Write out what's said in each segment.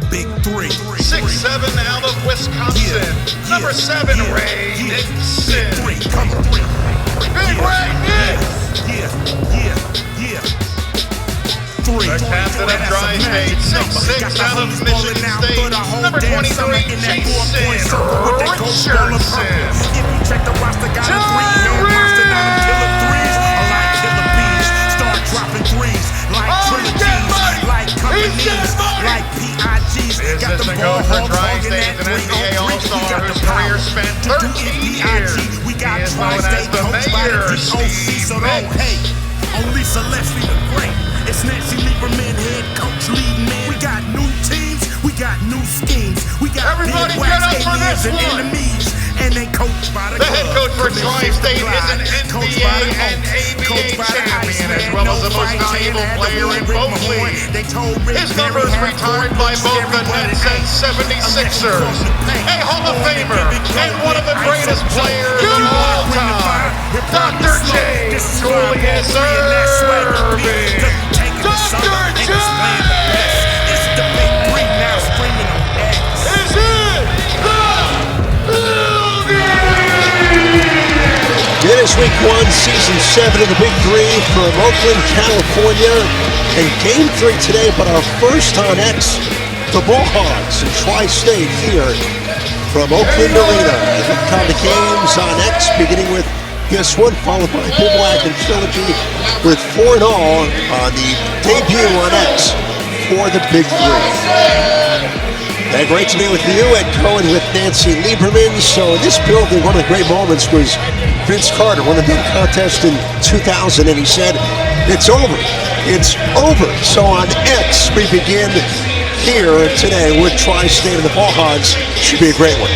Big 3. 6'7" out of Wisconsin. Number 7, Ray Nixon. Big 3, come on. Big Ray Nixon. The captain of Tri-State, 6'6" out of Michigan State. Number 23, Jason Richardson. If you check the roster, got a 3-hand roster, now them killer threes are like killer bees. Start dropping threes like trilogies, like companies, like PIGs. Got the ball for hog Tri-State, an NBA All-Star whose career spent 13 years. We got He is known as Tri-State the coached by Mayor, the DOC, so Steve don't hate. Only Celeste the Great. It's Nancy Lieberman, head coach, leading man. We got new teams, we got new schemes. We got Everybody big get wax up for aliens this and one. enemies. And they coached by The head coach for Tri-State is an NBA and ABA champion, as well as the most valuable player in both leagues. His numbers retired by both the Nets and 76ers. A Hall of Famer and one of the greatest players of all time, Dr. J. Julius Erving. Dr. J! It's the Big 3 now screaming on X. Is it the building? It is week 1, season 7 of the Big 3 from Oakland, California. And game 3 today, but our first on X, the Hogs and Tri-State here from Oakland Arena. And we count the games on X, beginning with this one, followed by Bivouac and Trilogy with 4 in all on the debut on X for the Big 3. And great to be with you at Cohen with Nancy Lieberman. So in this building, one of the great moments was Vince Carter won the dunk contest in 2000, and he said, "It's over. It's over." So on X, we begin here today with Tri-State and the Hogs. Should be a great one.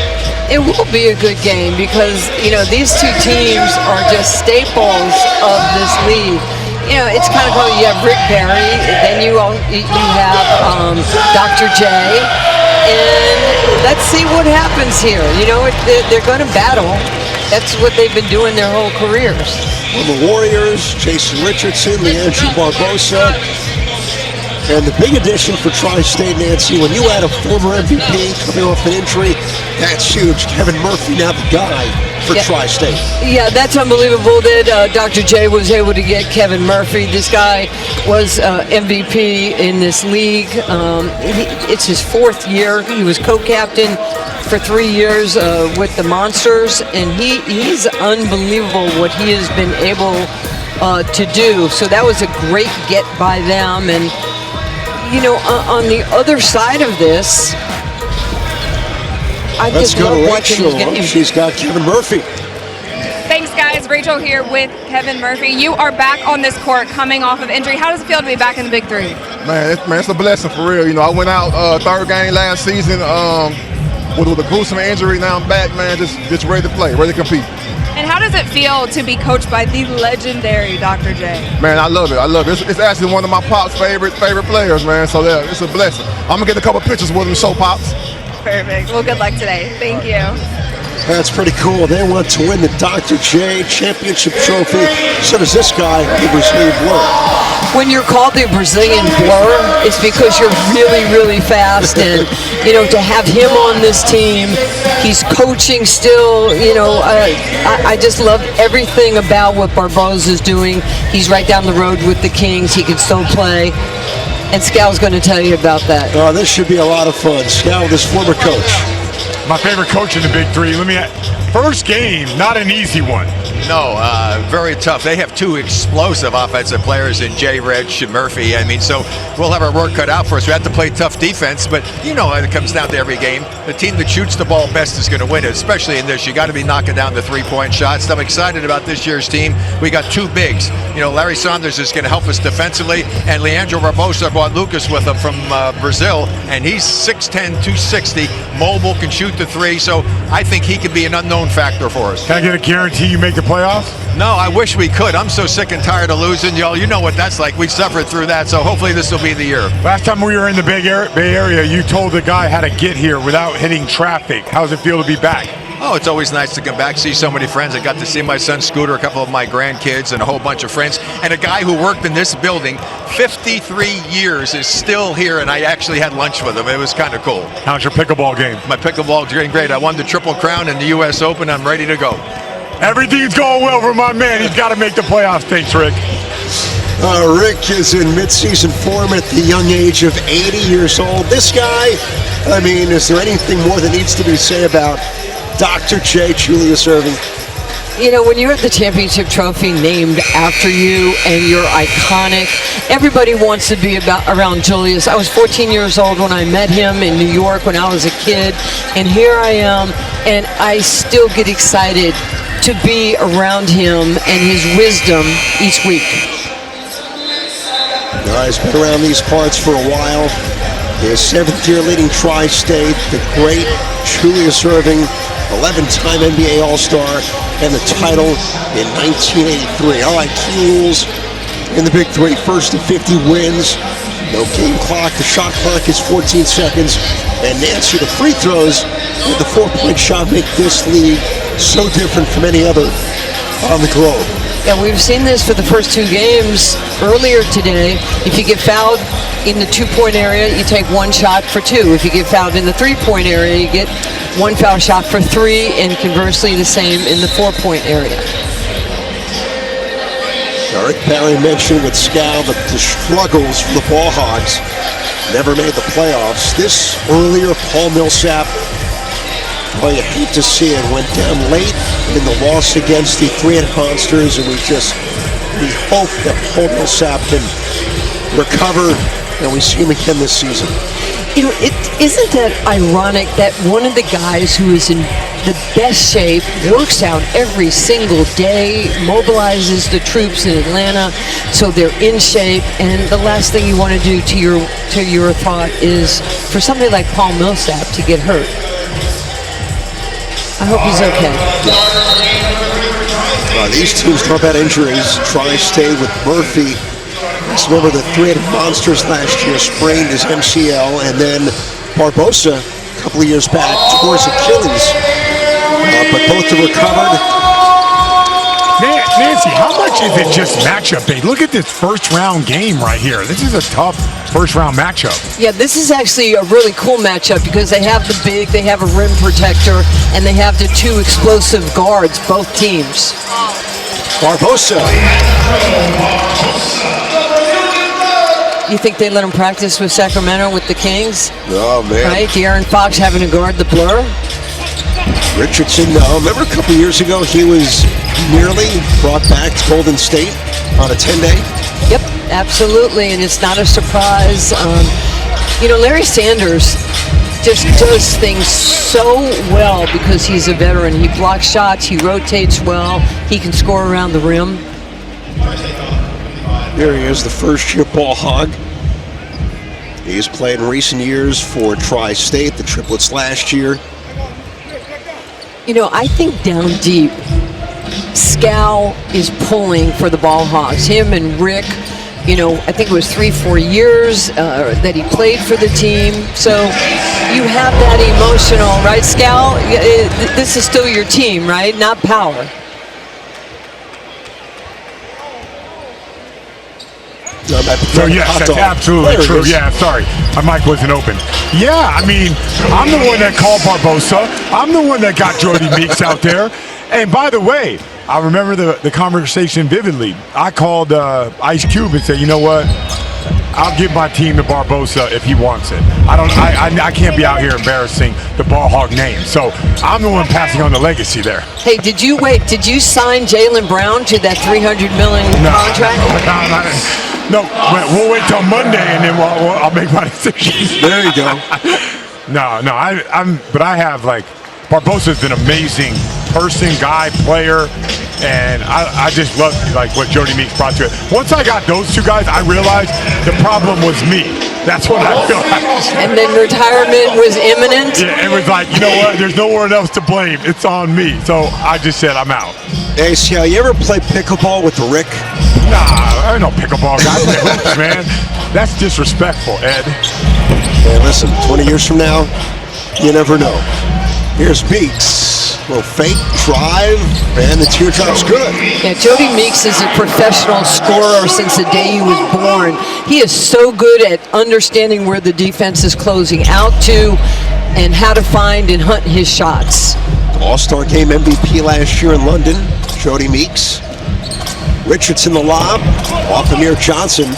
It will be a good game because, you know, these two teams are just staples of this league. You know, it's kind of cool. You have Rick Barry, then you have Dr. J, and let's see what happens here. You know, they're going to battle. That's what they've been doing their whole careers. Well, the Warriors, Jason Richardson, Leandro, Barbosa. And the big addition for Tri-State, Nancy, when you had a former MVP coming off an injury, that's huge. Kevin Murphy now the guy for Tri-State. Yeah, that's unbelievable that Dr. J was able to get Kevin Murphy. This guy was MVP in this league. It's his 4th year. He was co-captain for 3 years with the Monsters, and he's unbelievable what he has been able to do. So that was a great get by them. And you know, on the other side of this, I Let's just go love to watching Rachel. these games. She's got Kevin Murphy. Thanks, guys. Rachel here with Kevin Murphy. You are back on this court coming off of injury. How does it feel to be back in the Big 3? Man, it's a blessing for real. You know, I went out 3rd game last season with a gruesome injury. Now I'm back, man, just ready to play, ready to compete. And how does it feel to be coached by the legendary Dr. J? Man, I love it. It's actually one of my Pop's favorite players, man. So yeah, it's a blessing. I'm gonna get a couple pictures with him, show Pops. Perfect. Well, good luck today. Thank you. That's pretty cool. They want to win the Dr. J Championship Trophy. So does this guy, the Brazilian Blur. When you're called the Brazilian Blur, it's because you're really, really fast. And, you know, to have him on this team, he's coaching still. You know, I just love everything about what Barbosa's doing. He's right down the road with the Kings. He can still play. And Scal's going to tell you about that. Oh, this should be a lot of fun. Scal, this former coach. My favorite coach in the Big 3. First game, not an easy one. No, very tough. They have 2 explosive offensive players in Jay, Rich, and Murphy. I mean, so we'll have our work cut out for us. We have to play tough defense, but you know it comes down to every game. The team that shoots the ball best is going to win it, especially in this. You got to be knocking down the 3-point shots. I'm excited about this year's team. We got 2 bigs. You know, Larry Saunders is going to help us defensively, and Leandro Barbosa brought Lucas with him from Brazil, and he's 6'10", 260, mobile, can shoot the 3. So I think he could be an unknown factor for us. Can I get a guarantee you make the playoffs? No, I wish we could. I'm so sick and tired of losing, y'all. You know what that's like. We've suffered through that, so hopefully this will be the year. Last time we were in the Bay Area, you told the guy how to get here without hitting traffic. How does it feel to be back? Oh, it's always nice to come back, see so many friends. I got to see my son Scooter, a couple of my grandkids, and a whole bunch of friends. And a guy who worked in this building 53 years is still here, and I actually had lunch with him. It was kind of cool. How's your pickleball game? My pickleball is getting great. I won the Triple Crown in the U.S. Open. I'm ready to go. Everything's going well for my man. He's got to make the playoffs. Thanks, Rick. Rick is in midseason form at the young age of 80 years old. This guy, I mean, is there anything more that needs to be said about Dr. J. Julius Erving? You know, when you have the championship trophy named after you and you're iconic, everybody wants to be around Julius. I was 14 years old when I met him in New York when I was a kid, and here I am, and I still get excited to be around him and his wisdom each week. He's been around these parts for a while. His 7th year leading Tri-State, the great Julius Erving, 11-time NBA All-Star, and the title in 1983. All right, key rules in the Big Three. First to 50 wins. No game clock. The shot clock is 14 seconds. And Nancy, the free throws with the 4-point shot make this league so different from any other on the globe. Yeah, we've seen this for the first 2 games earlier today. If you get fouled in the 2-point area, you take 1 shot for 2. If you get fouled in the 3-point area, you get 1 foul shot for 3, and conversely the same in the 4-point area. Eric Barry mentioned with Scal that the struggles for the Ball Hogs never made the playoffs. This earlier, Paul Millsap, well, you hate to see it, went down late in the loss against the Three-Headed Monsters, and we hope that Paul Millsap can recover and we see him again this season. You know, isn't that ironic that one of the guys who is in the best shape, works out every single day, mobilizes the troops in Atlanta so they're in shape, and the last thing you want to do to your thought is for somebody like Paul Millsap to get hurt. I hope he's okay. These teams talk about injuries. Tri-State with Murphy. Let's remember the Three-Headed Monsters last year sprained his MCL, and then Barbosa a couple of years back tore his Achilles. But both have recovered. Nancy, how much is it just matchup bait? Look at this first-round game right here. This is a tough first-round matchup. Yeah, this is actually a really cool matchup because they have the big, they have a rim protector, and they have the 2 explosive guards, both teams. Barbosa. You think they let him practice with Sacramento with the Kings? Oh, man. Right? De'Aaron Fox having to guard the blur? Richardson, remember a couple years ago, he was nearly brought back to Golden State on a 10-day? Yep, absolutely, and it's not a surprise. You know, Larry Sanders just does things so well because he's a veteran. He blocks shots, he rotates well, he can score around the rim. There he is, the first-year Ball Hog. He's played in recent years for Tri-State, the triplets last year. You know, I think down deep, Scal is pulling for the Ball Hogs. Him and Rick, you know, I think it was 3-4 years that he played for the team. So you have that emotional, right, Scal? This is still your team, right? Not Power. So yes, that's absolutely true. Yeah, sorry, my mic wasn't open. Yeah, I mean, I'm the one that called Barbosa. I'm the one that got Jody Meeks out there. And by the way, I remember the conversation vividly. I called Ice Cube and said, you know what? I'll give my team to Barbosa if he wants it. I can't be out here embarrassing the Ball Hog name. So I'm the one passing on the legacy there. Hey, did you sign Jaylen Brown to that $300 million contract? No, we'll wait till Monday and then I'll make my decision. There you go. But I have, like, Barbosa's an amazing person, guy, player, and I just love, like, what Jody Meeks brought to it. Once I got those 2 guys, I realized the problem was me. That's what I realized. And then retirement was imminent? Yeah, it was like, you know what, there's no one else to blame. It's on me. So I just said, I'm out. Hey, Scal, you ever play pickleball with Rick? Nah, I ain't no pickleball guy. I play hoops, man. That's disrespectful, Ed. Hey, listen, 20 years from now, you never know. Here's Meeks. Little fake drive, and the teardrop's good. Yeah, Jody Meeks is a professional scorer since the day he was born. He is so good at understanding where the defense is closing out to and how to find and hunt his shots. All-Star Game MVP last year in London, Jody Meeks. Richardson the lob, off Amir Johnson.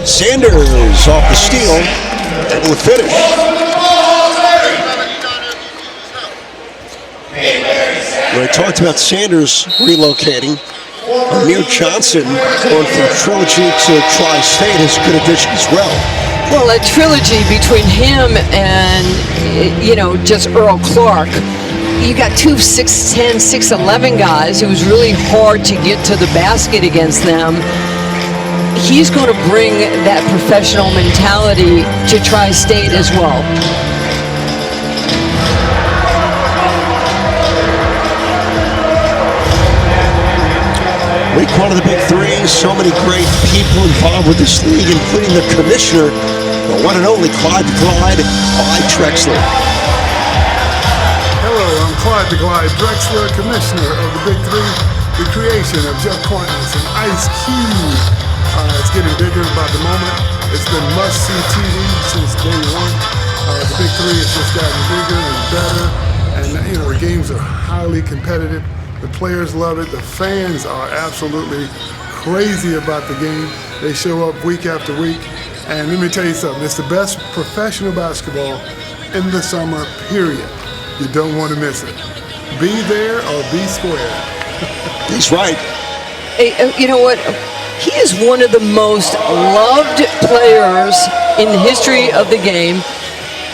Sanders off the steal, able to finish. We talked about Sanders relocating. Amir Johnson going from Trilogy to Tri-State is a good addition as well. Well, a trilogy between him and, just Earl Clark. You got two 6'10", 6'11" guys. It was really hard to get to the basket against them. He's going to bring that professional mentality to Tri-State as well. Week one of the Big Three, so many great people involved with this league, including the commissioner, the one and only Clyde the Glide, Clyde Drexler. Hello, I'm Clyde the Glide Drexler, commissioner of the Big Three, the creation of Jeff Quantis and Ice Cube. It's getting bigger by the moment. It's been must-see TV since day one. The Big Three has just gotten bigger and better, and the games are highly competitive. The players love it. The fans are absolutely crazy about the game. They show up week after week. And let me tell you something. It's the best professional basketball in the summer, period. You don't want to miss it. Be there or be square. He's right. Hey, you know what? He is one of the most loved players in the history of the game.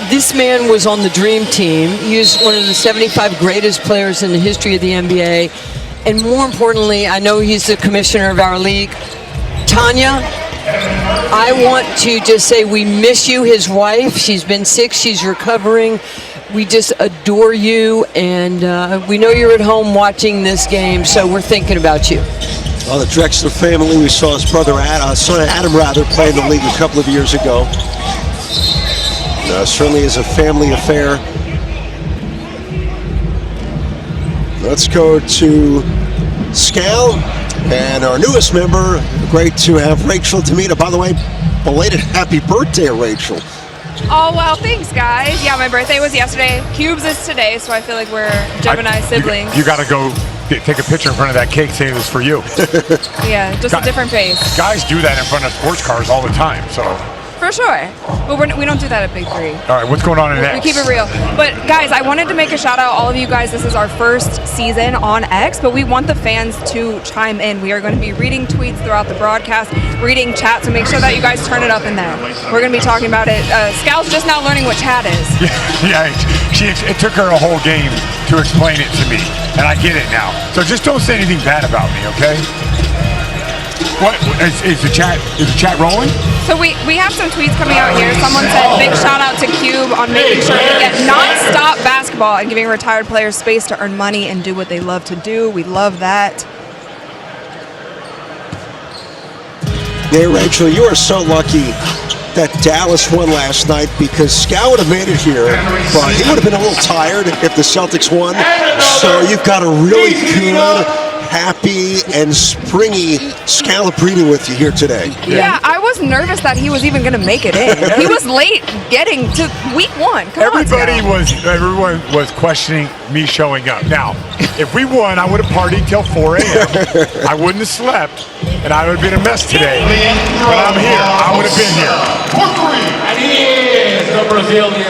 This man was on the Dream Team. He was one of the 75 greatest players in the history of the NBA. And more importantly, I know he's the commissioner of our league. Tanya, I want to just say we miss you, his wife. She's been sick. She's recovering. We just adore you. And we know you're at home watching this game, so we're thinking about you. Well, the Drexler family, we saw his son Adam play in the league a couple of years ago. Certainly is a family affair. Let's go to Scal and our newest member. Great to have Rachel Tamita. By the way, belated happy birthday, Rachel. Oh, well, thanks, guys. Yeah, my birthday was yesterday. Cubes is today, so I feel like we're Gemini siblings. You got to go take a picture in front of that cake saying it was for you. Yeah, just a different face. Guys do that in front of sports cars all the time, so. For sure. But we don't do that at Big Three. All right, what's going on in X? We keep it real. But guys, I wanted to make a shout out all of you guys. This is our first season on X, but we want the fans to chime in. We are going to be reading tweets throughout the broadcast, reading chat, so make sure that you guys turn it up in there. We're going to be talking about it. Scal's just now learning what chat is. Yeah, it took her a whole game to explain it to me, and I get it now. So just don't say anything bad about me, okay? What is the chat rolling? So we have some tweets coming out here. Someone said big shout out to Cube on making sure to get non-stop basketball and giving retired players space to earn money and do what they love to do. We love that. Yeah, Rachel, you are so lucky that Dallas won last night, because Scal would have made it here, but he would have been a little tired if the Celtics won. So you've got a really good, happy, and springy Scalabrine with you here today. Yeah, I was nervous that he was even going to make it in. He was late getting to week one. Everyone was questioning me showing up. Now, if we won, I would have partied till 4 a.m. I wouldn't have slept, and I would have been a mess today. But I'm here. I would have been here.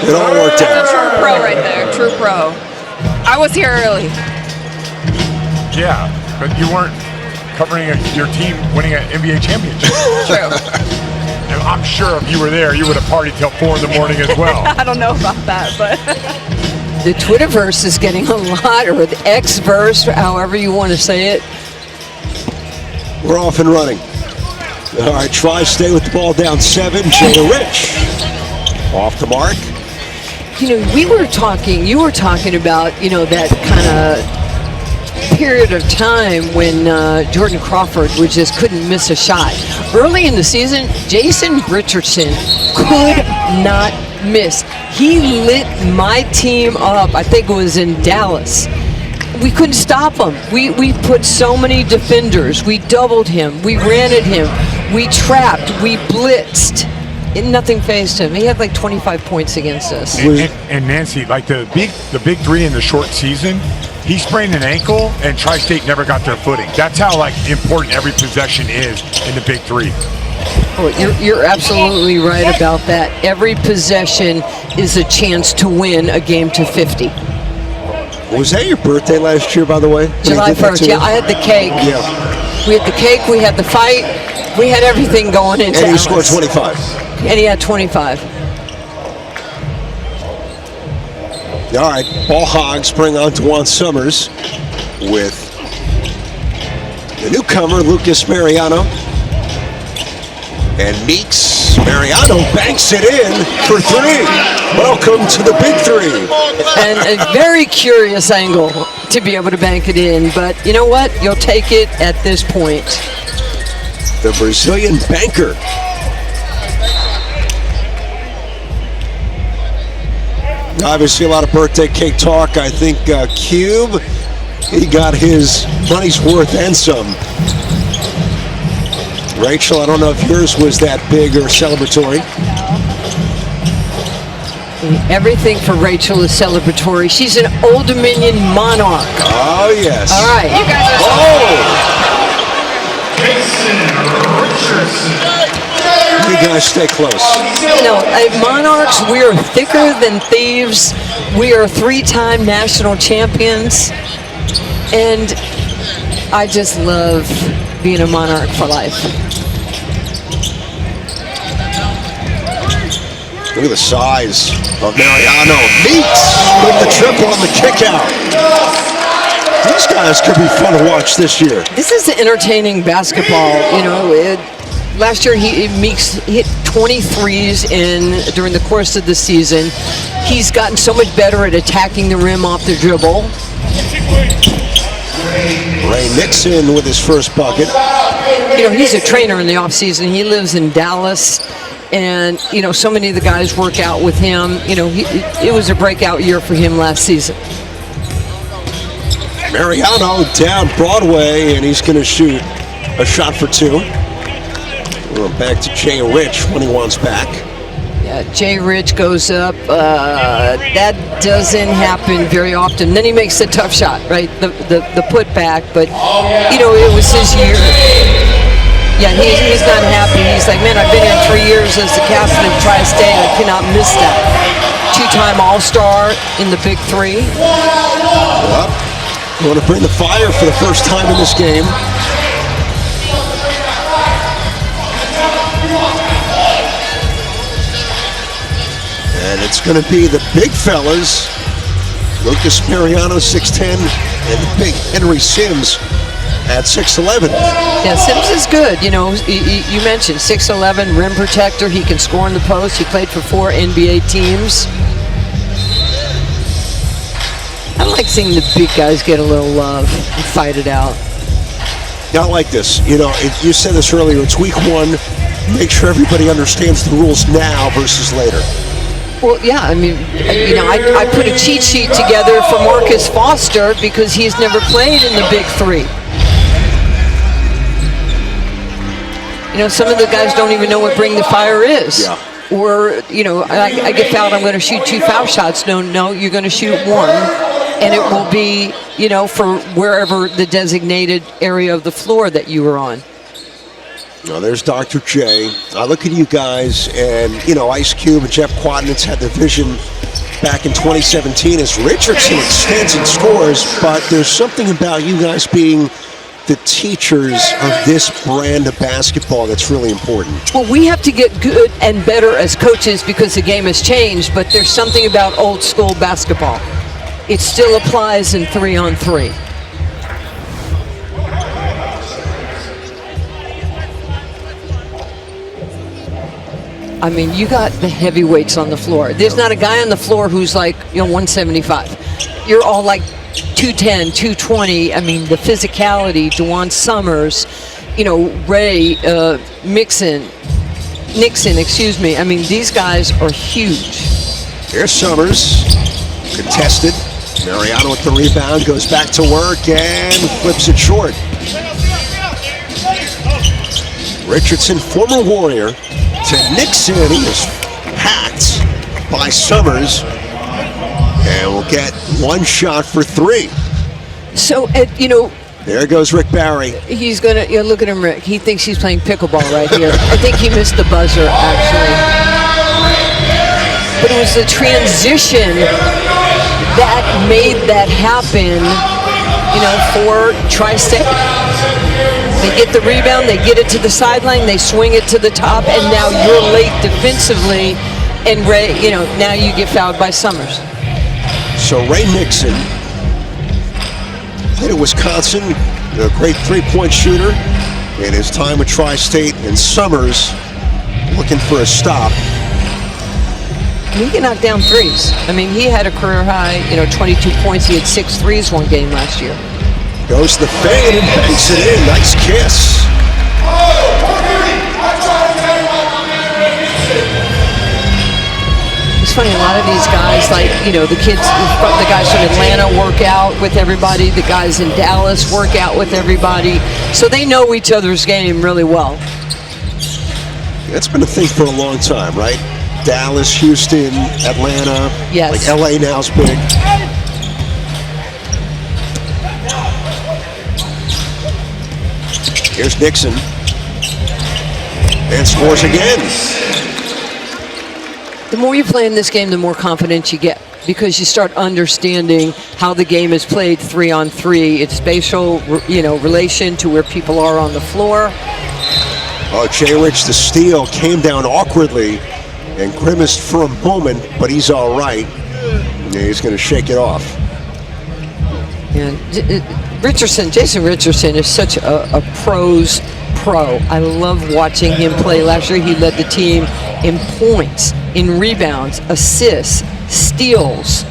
It all worked out. That's a true pro right there. True pro. I was here early. Yeah, but you weren't covering your team winning an NBA championship. True. And I'm sure if you were there, you would have partied till 4 in the morning as well. I don't know about that, but The Twitterverse is getting a lot, or the Xverse, however you want to say it. We're off and running. All right, Tri-State with the ball down 7. Jay Rich off the mark. You were talking about, that kind of period of time when Jordan Crawford couldn't miss a shot. Early in the season, Jason Richardson could not miss. He lit my team up. I think it was in Dallas. We couldn't stop him. We put so many defenders. We doubled him. We ran at him. We trapped. We blitzed. And nothing phased him. He had like 25 points against us. And Nancy, like the big three in the short season, he sprained an ankle, and Tri-State never got their footing. That's how like important every possession is in the big three. Oh, you're absolutely right about that. Every possession is a chance to win a game to 50. Was that your birthday last year, by the way? July 1st, yeah. I had the cake. Yeah. We had the cake, we had the fight, we had everything going into And he Alice. scored 25. And he had 25. All right, Ball Hogs bring on Dewan Summers with the newcomer, Lucas Mariano. And Meeks Mariano banks it in for three. Welcome to the Big Three. And a very curious angle to be able to bank it in, but you know what? You'll take it at this point. The Brazilian banker. Obviously a lot of birthday cake talk. I think Cube, he got his money's worth and some. Rachel, I don't know if yours was that big or celebratory. Everything for Rachel is celebratory. She's an Old Dominion monarch. Oh, yes. All right. You guys are You guys stay close. No, monarchs, we are thicker than thieves. We are 3-time national champions. And I just love being a monarch for life. Look at the size of Mariano. Meeks with the triple on the kick out. These guys could be fun to watch this year. This is entertaining basketball. You know, last year Meeks hit 23s during the course of the season. He's gotten so much better at attacking the rim off the dribble. Ray Nixon with his first bucket. You know, he's a trainer in the offseason. He lives in Dallas. And, you know, so many of the guys work out with him. You know, it was a breakout year for him last season. Mariano down Broadway, and he's going to shoot a shot for two. We're back to Jay Rich when he wants back. Yeah, Jay Rich goes up. That doesn't happen very often. Then he makes the tough shot, right? The putback. But, you know, it was his year. Yeah, he's not happy. He's like, man, I've been here 3 years as the captain of Tri-State. I cannot miss that. 2-time All-Star in the Big Three. Yep. We want to bring the fire for the first time in this game. And it's going to be the big fellas. Lucas Mariano, 6'10", and the big Henry Sims at 6'11". Yeah, Sims is good. You know, you mentioned 6'11", rim protector. He can score in the post. He played for 4 NBA teams. I like seeing the big guys get a little love and fight it out. Not like this. You know, you said this earlier. It's week 1. Make sure everybody understands the rules now versus later. Well, yeah, I mean, you know, I put a cheat sheet together for Marcus Foster because he's never played in the Big Three. You know, some of the guys don't even know what Bring the Fire is. Yeah. Or, you know, I get fouled, I'm going to shoot 2 foul shots. No, you're going to shoot 1. And it will be, you know, for wherever the designated area of the floor that you were on. Now, there's Dr. J. I look at you guys, and, you know, Ice Cube and Jeff Quadnitz had the vision back in 2017 as Richardson extends and scores, but there's something about you guys being the teachers of this brand of basketball that's really important. Well, we have to get good and better as coaches because the game has changed, but there's something about old school basketball. It still applies in 3-on-3. I mean, you got the heavyweights on the floor. There's not a guy on the floor who's like, you know, 175. You're all like 210, 220. I mean, the physicality, Dewan Summers, you know, Ray, Nixon, excuse me. I mean, these guys are huge. Here's Summers, contested. Mariano with the rebound, goes back to work and flips it short. Richardson, former Warrior, to Nixon. He is hacked by Summers and will get one shot for three. So, there goes Rick Barry. he's going to, look at him, Rick. He thinks he's playing pickleball right here. I think he missed the buzzer, actually. But it was the transition that made that happen, for Tri-State. They get the rebound, they get it to the sideline, they swing it to the top, and now you're late defensively, and Ray, now you get fouled by Summers. So Ray Nixon played at Wisconsin, a great three-point shooter in his time with Tri-State, and Summers looking for a stop. He can knock down threes. I mean, he had a career high, 22 points. He had 6 threes one game last year. Goes the fade and banks it in. Nice kiss. It's funny, a lot of these guys, like, the guys from Atlanta work out with everybody. The guys in Dallas work out with everybody. So they know each other's game really well. That's been a thing for a long time, right? Dallas, Houston, Atlanta. Yes. Like LA now's big. Here's Nixon. And scores again. The more you play in this game, the more confidence you get, because you start understanding how the game is played 3-on-3. It's spatial, relation to where people are on the floor. Oh, Jay Rich, the steal, came down awkwardly and grimaced for a moment, but he's all right. Yeah, he's going to shake it off. Yeah, Jason Richardson is such a pro's pro. I love watching him play. Last year he led the team in points, in rebounds, assists, steals.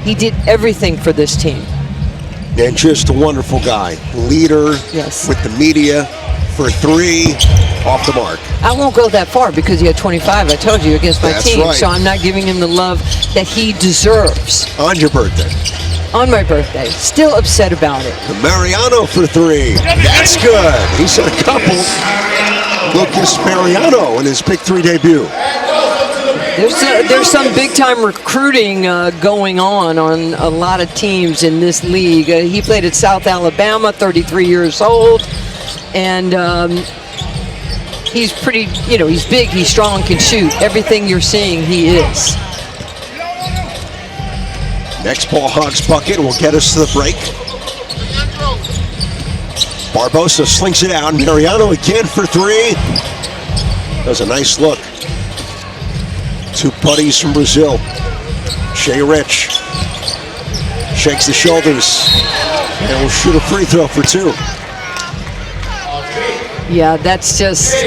He did everything for this team. And just a wonderful guy. Leader with the media for three, off the mark. I won't go that far because he had 25, I told you, against my team. Right. So I'm not giving him the love that he deserves. On your birthday. On my birthday. Still upset about it. The Mariano for three. That's good. He's had a couple. Lucas Mariano in his Big 3 debut. There's some big-time recruiting going on a lot of teams in this league. He played at South Alabama, 33 years old. And he's pretty, he's big, he's strong, can shoot. Everything you're seeing, he is. Next ball, Hogs bucket will get us to the break. Barbosa slings it out. Mariano again for three. Does a nice look. Two buddies from Brazil. Shea Rich shakes the shoulders and will shoot a free throw for two. Yeah, that's just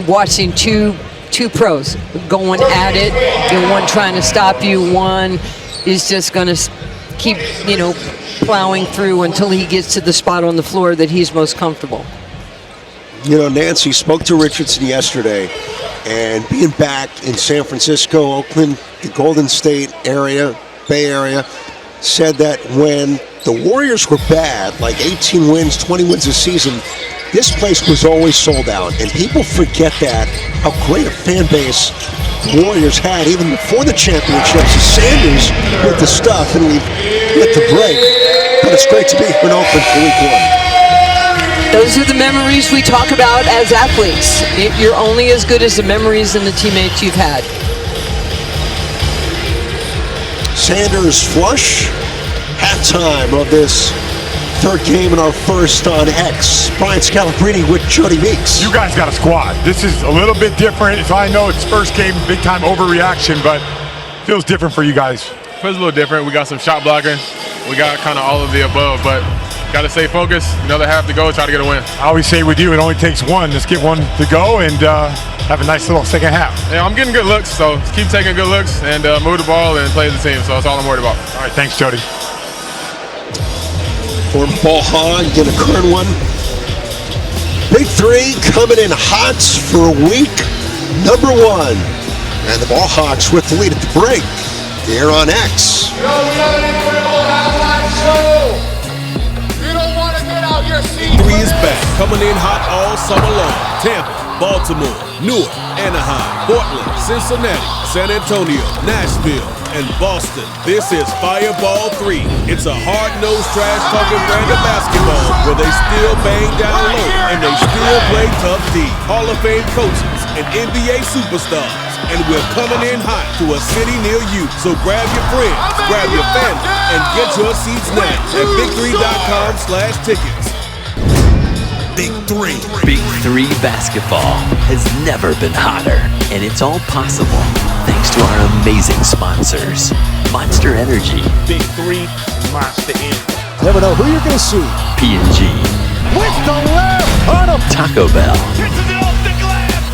watching two pros going at it. One trying to stop you, one is just going to keep, plowing through until he gets to the spot on the floor that he's most comfortable. Nancy spoke to Richardson yesterday, and being back in San Francisco, Oakland, the Golden State area, Bay Area, said that when the Warriors were bad, like 18 wins, 20 wins a season, this place was always sold out, and people forget that, how great a fan base the Warriors had even before the championships. Sanders with the stuff, and we've hit the break, but it's great to be here in Oakland for week one. Those are the memories we talk about as athletes. You're only as good as the memories and the teammates you've had. Sanders flush, halftime of this third game in our first on X. Brian Scalabrine with Jody Meeks. You guys got a squad. This is a little bit different. So I know it's first game, big time overreaction, but feels different for you guys. Feels a little different. We got some shot blocking. We got kind of all of the above, but got to stay focused. Another half to go, try to get a win. I always say with you, it only takes one. Just get one to go and have a nice little second half. Yeah, I'm getting good looks, so just keep taking good looks and move the ball and play as a team. So that's all I'm worried about. All right, thanks, Jody. Former ball hog and a current one. Big 3 coming in hot for week number 1. And the Ball Hogs with the lead at the break here on X. BIG3 is back, coming in hot all summer long. Tampa, Baltimore, Newark, Anaheim, Portland, Cincinnati, San Antonio, Nashville, and Boston. This is Fireball 3. It's a hard-nosed, trash-talking brand of basketball where they still bang down low and they still play tough D. Hall of Fame coaches and NBA superstars. And we're coming in hot to a city near you. So grab your friends, grab your family, and get your seats now at BIG3.com/tickets. BIG3. BIG3 basketball has never been hotter, and it's all possible thanks to our amazing sponsors. Monster Energy. BIG3, Monster Energy. Never know who you're going to see. P&G. With the left on a Taco Bell.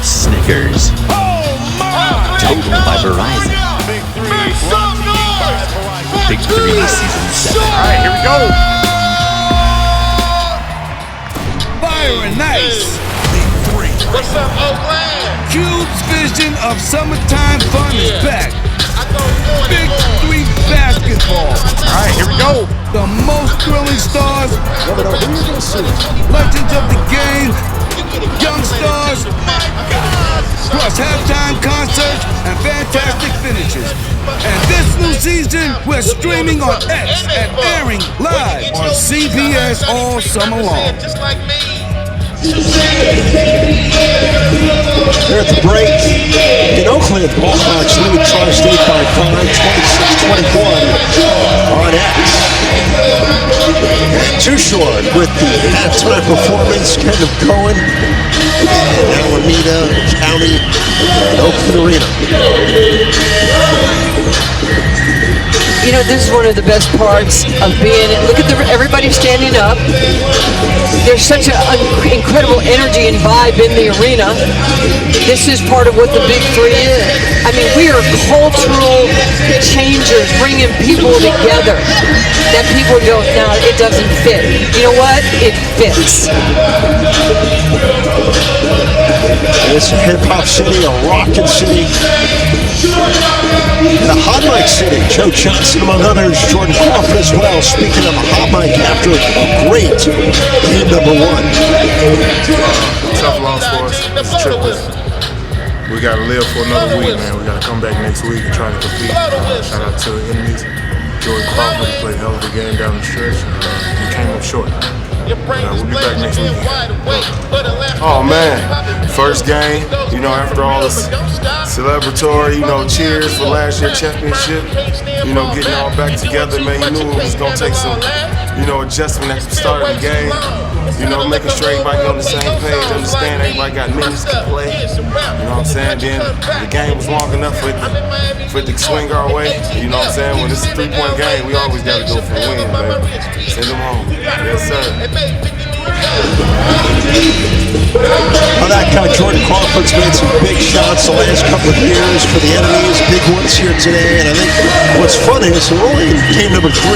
Snickers. Total by Verizon. BIG3 Season 7. All right, here we go. Byron, nice. What's up, Oakland? Cube's vision of summertime fun is back. BIG3 basketball. All right, here we go. The most thrilling stars. Never know who you're going to see. Legends of the game. Young stars. Plus halftime concerts and fantastic finishes. And this new season, we're streaming on X and airing live on CBS all summer long. Here at the break in Oakland, the Ball Hogs lead Tri-State by 26-21 on X. And Too Short with the halftime performance, kind of going in Alameda County and Oakland Arena. You know, this is one of the best parts of being. Look at everybody standing up. There's such an incredible energy and vibe in the arena. This is part of what the BIG3 is. I mean, we are cultural changers, bringing people together. That people go, no, it doesn't fit. You know what? It fits. It's a hip-hop city, a rockin' city. The Hot Mic City, Joe Johnson among others, Jordan Crawford as well. Speaking of a Hot Mic after a great game number 1. Tough loss for us. It's a trip. We got to live for another week, man. We got to come back next week and try to compete. Shout out to the enemies. Jordan Crawford played a hell of a game down the stretch. He came up short. We'll be back next week. Oh man, first game, you know, after all this celebratory, you know, cheers for last year's championship, you know, getting all back together, man, you knew it was going to take some, you know, adjustment at the start of the game, you know, making sure everybody on the same page, understand everybody got minutes to play, you know what I'm saying, then the game was long enough for it to swing our way, you know what I'm saying, when it's a 3-point game, we always got to go for the win, baby. Send them home. Yes, sir. On that count, Jordan Crawford's made some big shots the last couple of years for the enemies. Big ones here today. And I think what's fun is we're only in game number 3.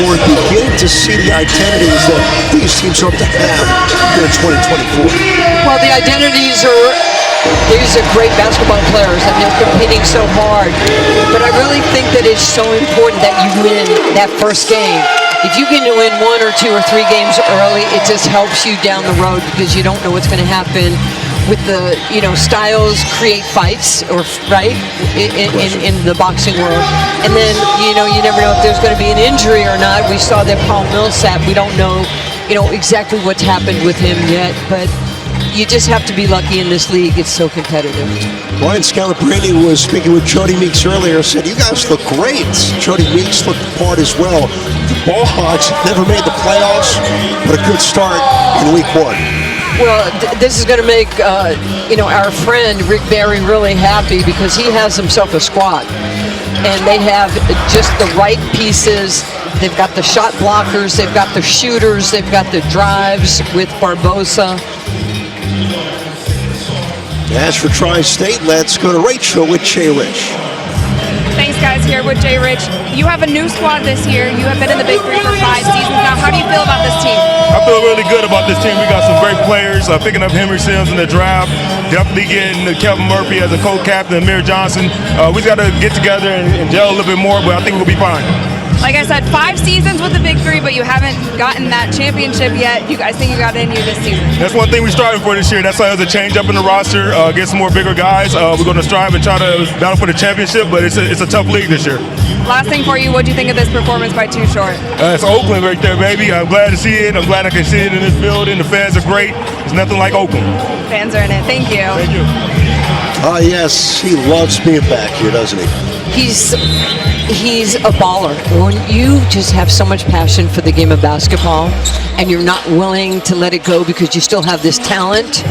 We're beginning to see the identities that these teams hope to have here in 2024. Well, the identities are, these are great basketball players and they're competing so hard. But I really think that it's so important that you win that first game. If you can win 1 or 2 or 3 games early, it just helps you down the road because you don't know what's going to happen with the, you know, styles create fights, or right, in the boxing world. And then, you know, you never know if there's going to be an injury or not. We saw that Paul Millsap, we don't know, you know, exactly what's happened with him yet, but you just have to be lucky in this league. It's so competitive. Ryan Scalabrine was speaking with Jody Meeks earlier, said, you guys look great. Jody Meeks looked the part as well. The Ball Hogs never made the playoffs, but a good start in week 1. Well, this is going to make, you know, our friend Rick Barry really happy because he has himself a squad. And they have just the right pieces. They've got the shot blockers. They've got the shooters. They've got the drives with Barbosa. As for Tri-State, let's go to Rachel with Jay Rich. Thanks, guys. Here with Jay Rich. You have a new squad this year. You have been in the BIG3 for 5 seasons now. How do you feel about this team? I feel really good about this team. We got some great players. Picking up Henry Sims in the draft. definitely getting Kevin Murphy as a co-captain, Amir Johnson. We got to get together and gel a little bit more, but I think we'll be fine. Like I said, 5 seasons with the Big Three, but you haven't gotten that championship yet. You guys think you got it in you this season? That's one thing we're striving for this year. That's why there's a change up in the roster, get some more bigger guys. We're going to strive and try to battle for the championship, but it's a tough league this year. Last thing for you, what do you think of this performance by Too Short? It's Oakland right there, baby. I'm glad to see it. I'm glad I can see it in this building. The fans are great. It's nothing like Oakland. Fans are in it. Thank you. Thank you. Yes, he loves being back here, doesn't he? He's a baller. When you just have so much passion for the game of basketball and you're not willing to let it go because you still have this talent,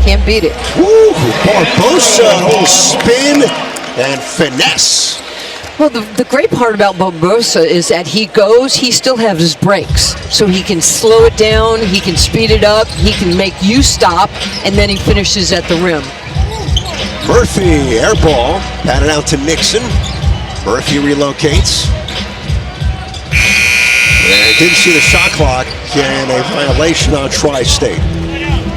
can't beat it. Woo! Barbosa, a little spin and finesse. Well, the great part about Barbosa is that he still has his brakes. So he can slow it down, he can speed it up, he can make you stop, and then he finishes at the rim. Murphy, air ball, batted out to Nixon. Murphy relocates. And didn't see the shot clock, and a violation on Tri-State.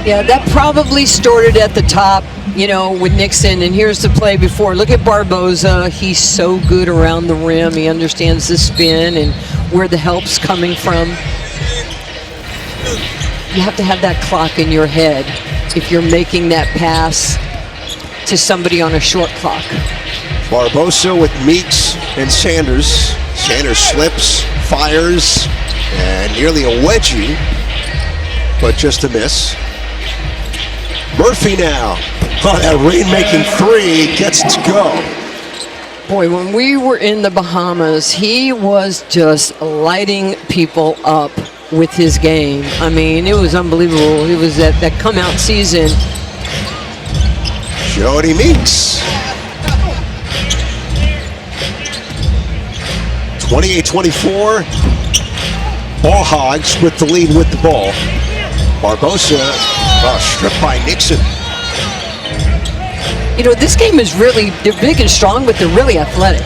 Yeah, that probably started at the top, with Nixon. And here's the play before. Look at Barbosa. He's so good around the rim. He understands the spin and where the help's coming from. You have to have that clock in your head if you're making that pass to somebody on a short clock. Barbosa with Meeks and Sanders. Sanders slips, fires, and nearly a wedgie, but just a miss. Murphy now on that rain-making three, gets it to go. Boy, when we were in the Bahamas, he was just lighting people up with his game. I mean, it was unbelievable. It was that come-out season. Jody Meeks. 28-24. Ball Hogs with the lead with the ball. Barbosa stripped by Nixon. This game is really, they're big and strong, but they're really athletic.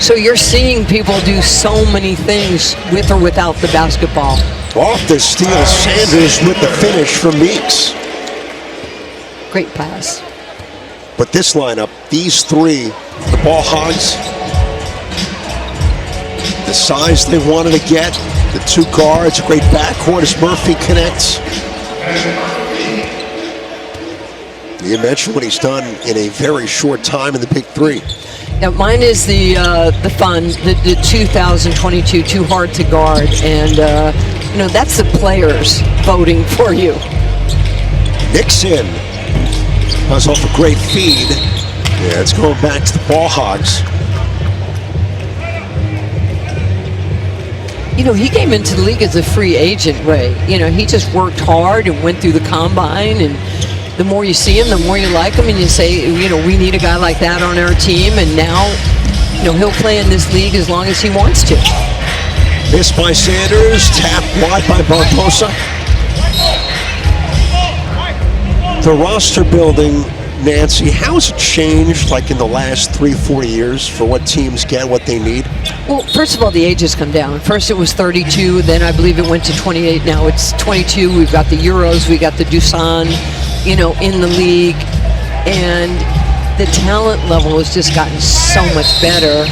So you're seeing people do so many things with or without the basketball. Off the steal, Sanders with the finish from Meeks. Great pass. But this lineup, these three, the Ball Hogs, the size they wanted to get, the two guards, a great backcourt as Murphy connects. You mentioned what he's done in a very short time in the Big Three. Now, mine is the fun, the 2022, too hard to guard, and that's the players voting for you. Nixon comes off a great feed. Yeah, it's going back to the Ball Hogs. He came into the league as a free agent, Ray. He just worked hard and went through the combine, and the more you see him, the more you like him, and you say, we need a guy like that on our team, and now, he'll play in this league as long as he wants to. Missed by Sanders, tapped wide by Barbosa. The roster building, Nancy, how has it changed in the last 3-4 years for what teams get, what they need? Well, first of all, the ages come down. First it was 32, then I believe it went to 28. Now it's 22. We've got the Euros, we got the Dusan, in the league. And the talent level has just gotten so much better.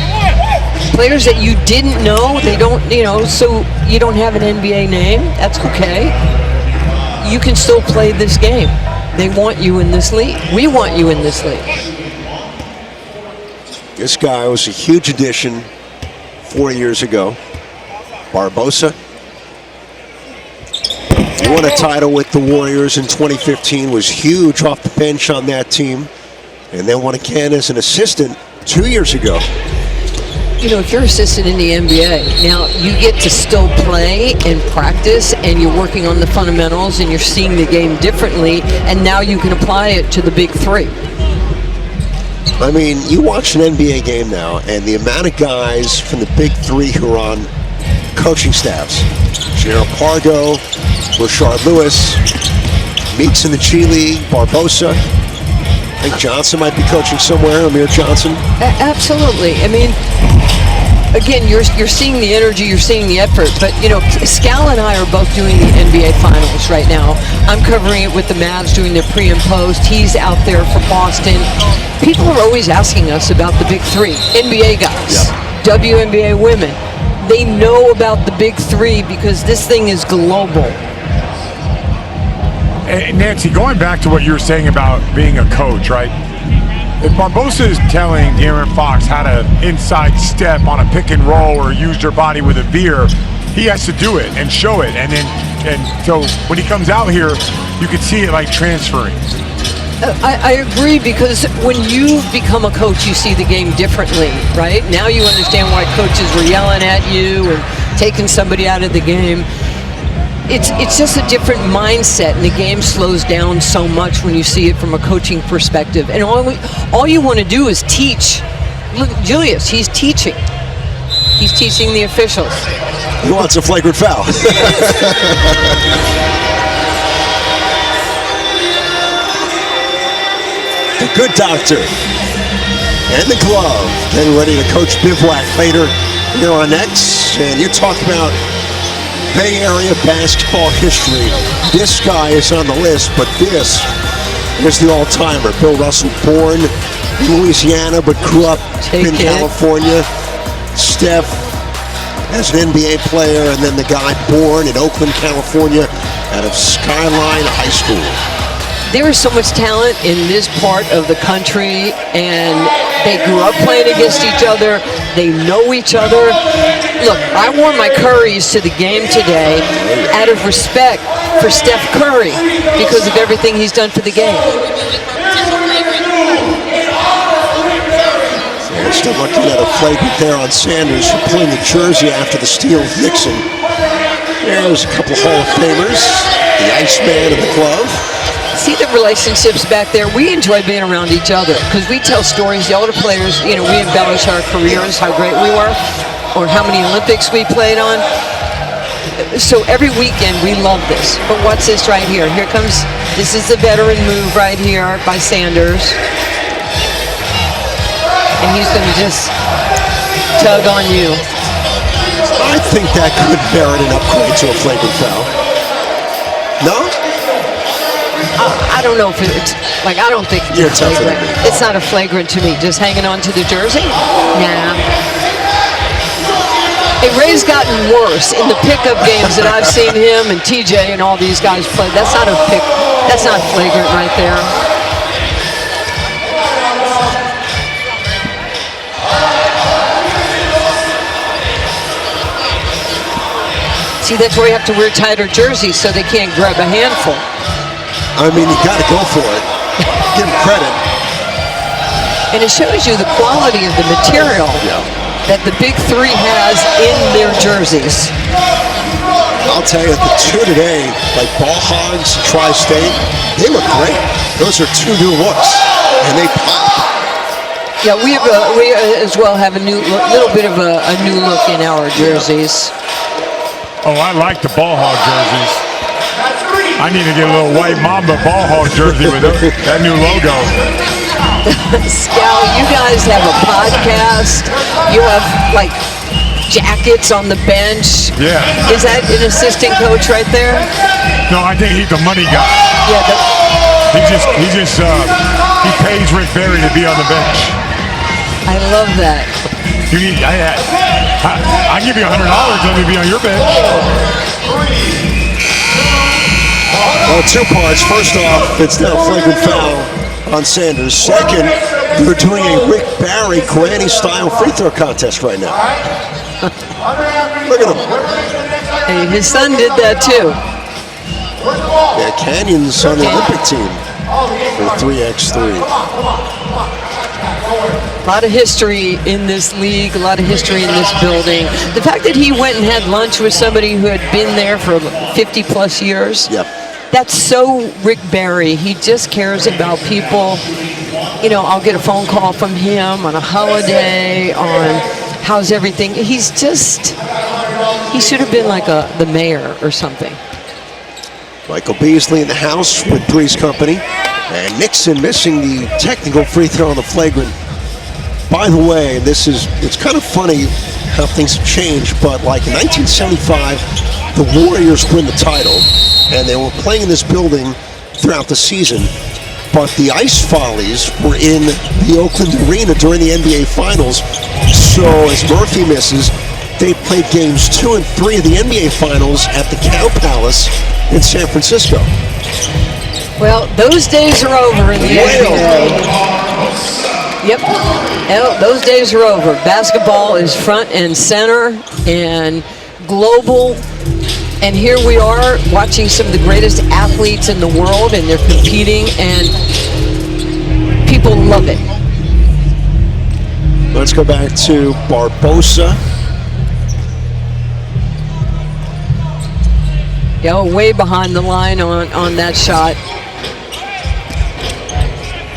Players that you didn't know, they don't, so you don't have an NBA name, that's okay. You can still play this game. They want you in this league. We want you in this league. This guy was a huge addition 4 years ago. Barbosa. He won a title with the Warriors in 2015, was huge off the bench on that team, and then won again as an assistant 2 years ago. If you're assistant in the NBA, now you get to still play and practice, and you're working on the fundamentals, and you're seeing the game differently, and now you can apply it to the Big Three. I mean, you watch an NBA game now, and the amount of guys from the Big Three who are on coaching staffs. Gerald Pargo, Rashard Lewis, Meeks in the G League, Barbosa. I think Johnson might be coaching somewhere, Amir Johnson. Absolutely. I mean, again, you're seeing the energy, you're seeing the effort. But Scal and I are both doing the NBA Finals right now. I'm covering it with the Mavs, doing their pre and post. He's out there for Boston. People are always asking us about the Big Three. NBA guys, WNBA women. They know about the Big Three because this thing is global. And Nancy, going back to what you were saying about being a coach, right? If Barbosa is telling De'Aaron Fox how to inside step on a pick and roll or use their body with a veer, he has to do it and show it. And so when he comes out here, you can see it like transferring. I agree, because when you become a coach, you see the game differently, right? Now you understand why coaches were yelling at you and taking somebody out of the game. It's just a different mindset, and the game slows down so much when you see it from a coaching perspective. And all you want to do is teach. Look, Julius, he's teaching. He's teaching the officials. He wants a flagrant foul. The good doctor and the glove getting ready to coach Bivouac later here on X. And you talk about Bay Area basketball history. This guy is on the list, but this is the all-timer. Bill Russell, born in Louisiana but grew up in California. Steph as an NBA player, and then the guy born in Oakland, California out of Skyline High School. There is so much talent in this part of the country, and they grew up playing against each other. They know each other. Look, I wore my Currys to the game today out of respect for Steph Curry because of everything he's done for the game. So still looking at a flagrant there on Sanders for pulling the jersey after the steal of Nixon. There's a couple Hall of Famers, the Iceman and the glove. See the relationships back there. We enjoy being around each other because we tell stories. The older players, we embellish our careers, how great we were, or how many Olympics we played on. So every weekend we love this. But what's this right here? This is the veteran move right here by Sanders. And he's going to just tug on you. I think that could merit an upgrade to a flagrant foul. No? I don't know if it's I don't think it's flagrant. It's not a flagrant to me. Just hanging on to the jersey? Nah. Hey, Ray's gotten worse in the pickup games that I've seen him and TJ and all these guys play. That's not flagrant right there. See, that's where you have to wear tighter jerseys so they can't grab a handful. I mean, you got to go for it. Give him credit. And it shows you the quality of the material that the Big Three has in their jerseys. I'll tell you, the two today, like Ball Hogs and Tri-State, they look great. Those are two new looks, and they pop. Yeah, we as well have a little bit of a new look in our jerseys. Oh, I like the Ball Hog jerseys. I need to get a little white Mamba Ball Hog jersey with that new logo. Scal, you guys have a podcast. You have jackets on the bench. Yeah. Is that an assistant coach right there? No, I think he's the money guy. Yeah. He pays Rick Barry to be on the bench. I love that. I give you $100, let me be on your bench. Well, two parts. First off, it's now a flagrant foul on Sanders. Second, you're doing a Rick Barry granny-style free throw contest right now. Look at him. Hey, his son did that too. Yeah, Canyon's on the Olympic team for 3x3. A lot of history in this league, a lot of history in this building. The fact that he went and had lunch with somebody who had been there for 50 plus years. Yep. That's so Rick Barry. He just cares about people. I'll get a phone call from him on a holiday on how's everything. He should have been like the mayor or something. Michael Beasley in the house with Three's Company. And Nixon missing the technical free throw on the flagrant. By the way, it's kind of funny how things have changed, but like in 1975, the Warriors win the title, and they were playing in this building throughout the season, but the Ice Follies were in the Oakland Arena during the NBA Finals, so as Murphy misses, they played games 2 and 3 of the NBA Finals at the Cow Palace in San Francisco. Well, those days are over in the NBA. Yep. Well, those days are over. Basketball is front and center and global. And here we are watching some of the greatest athletes in the world, and they're competing, and people love it. Let's go back to Barbosa. Yeah, way behind the line on that shot.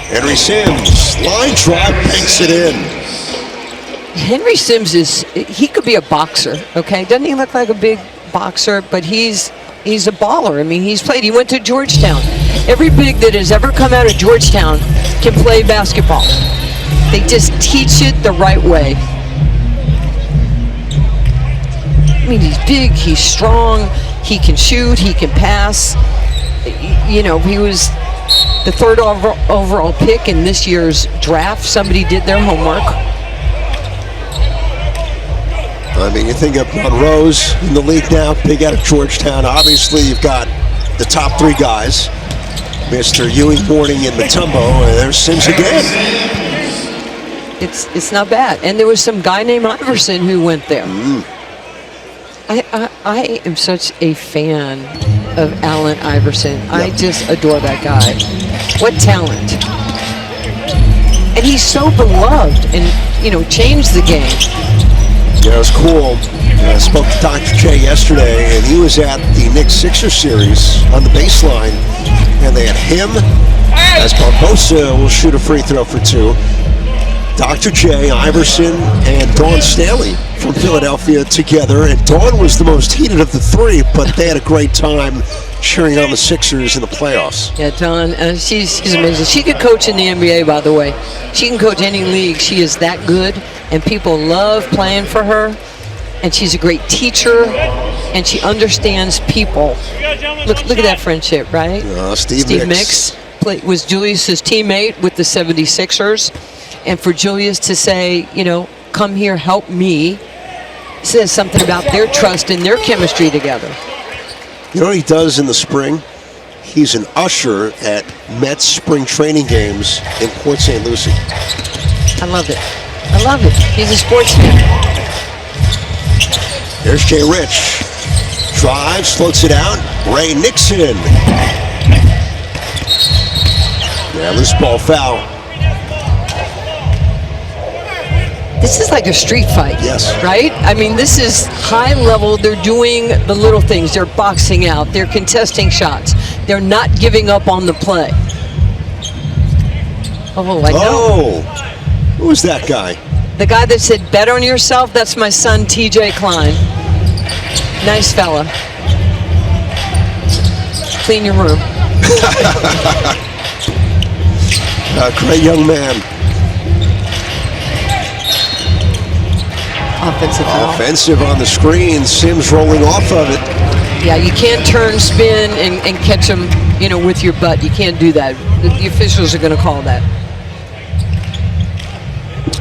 Henry Sims, line drive, banks it in. Henry Sims he could be a boxer, okay? Doesn't he look like a big boxer? But he's a baller. I mean, he went to Georgetown. Every big that has ever come out of Georgetown can play basketball. They just teach it the right way. I mean, he's big, he's strong, he can shoot, he can pass. You know, he was the 3rd overall pick in this year's draft. Somebody did their homework. I mean, you think of Monroe's in the league now, big out of Georgetown. Obviously, you've got the top 3 guys, Mr. Ewing, Morning, and Mutombo, and there's Sims again. It's not bad. And there was some guy named Iverson who went there. I am such a fan of Allen Iverson. Yep. I just adore that guy. What talent. And he's so beloved and, you know, changed the game. Yeah, it was cool. I spoke to Dr. J yesterday, and he was at the Knicks-Sixers series on the baseline, and they had him as Barbosa will shoot a free throw for 2. Dr. J, Iverson, and Dawn Stanley from Philadelphia together, and Dawn was the most heated of the 3, but they had a great time cheering on the Sixers in the playoffs. Yeah, Dawn, she's amazing. She could coach in the NBA, by the way. She can coach any league. She is that good, and people love playing for her, and she's a great teacher, and she understands people. Look at that friendship, right? Steve Mix was Julius's teammate with the 76ers. And for Julius to say, you know, come here, help me, says something about their trust and their chemistry together. You know what he does in the spring? He's an usher at Mets spring training games in Port St. Lucie. I love it. I love it. He's a sportsman. There's Jay Rich. Drives, floats it out. Ray Nixon. Yeah, loose ball foul. This is like a street fight. Yes. Right? I mean, this is high level. They're doing the little things. They're boxing out. They're contesting shots. They're not giving up on the play. Oh, I know. Oh, who was that guy? The guy that said, bet on yourself, that's my son, TJ Klein. Nice fella. Clean your room. A great young man. Offensive foul. Offensive on the screen. Sims rolling off of it. Yeah, you can't turn, spin, and catch him, you know, with your butt. You can't do that. The officials are going to call that.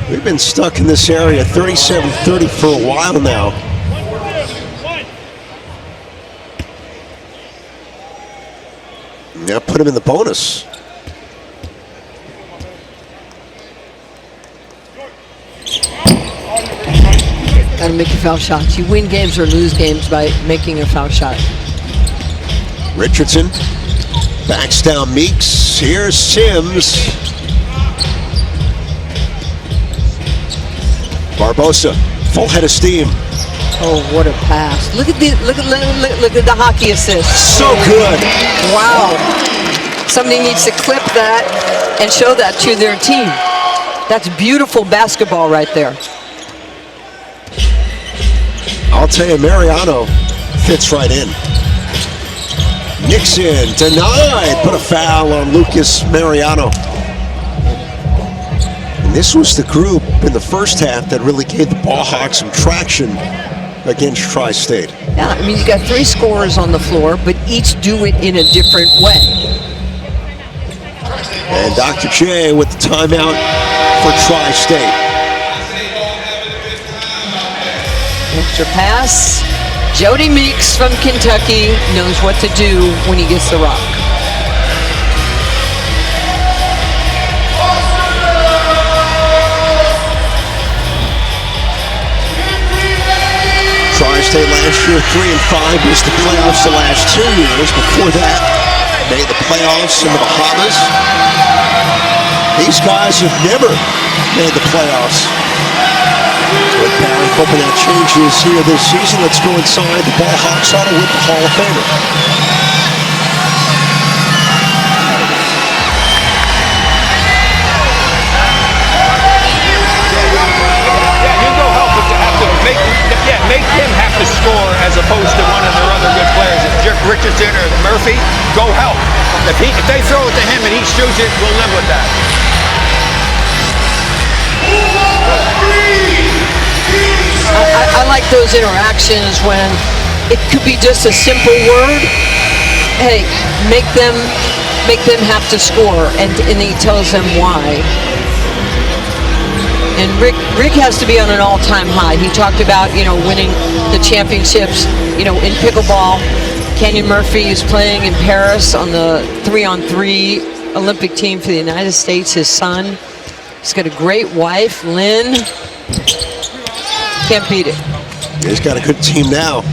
We've been stuck in this area 37-30 for a while now. Yeah, put him in the bonus. Got to make your foul shots. You win games or lose games by making a foul shot. Richardson backs down Meeks. Here's Sims. Barbosa, full head of steam. Oh, what a pass! Look at the hockey assist. So good. Wow. Somebody needs to clip that and show that to their team. That's beautiful basketball right there. I'll tell you, Mariano fits right in. Nixon denied. Put a foul on Lucas Mariano. And this was the group in the first half that really gave the Ball Hogs some traction against Tri-State. Yeah, I mean, you got 3 scorers on the floor, but each do it in a different way. And Dr. J with the timeout for Tri-State. Extra pass. Jody Meeks from Kentucky knows what to do when he gets the rock. Tri-State last year 3-5, missed the playoffs the last 2 years. Before that, made the playoffs in the Bahamas. These guys have never made the playoffs. With Barry hoping that changes here this season. Let's go inside the Ball Hogs huddle with the Hall of Famer. Make him have to score as opposed to one of their other good players. If Richardson or Murphy, go help. If they throw it to him and he shoots it, we'll live with that. I like those interactions when it could be just a simple word. Hey, make them have to score, and he tells them why. And Rick has to be on an all-time high. He talked about, winning the championships, in pickleball. Kenyon Murphy is playing in Paris on the 3-on-3 Olympic team for the United States, his son. He's got a great wife, Lynn. Can't beat it. He's got a good team now.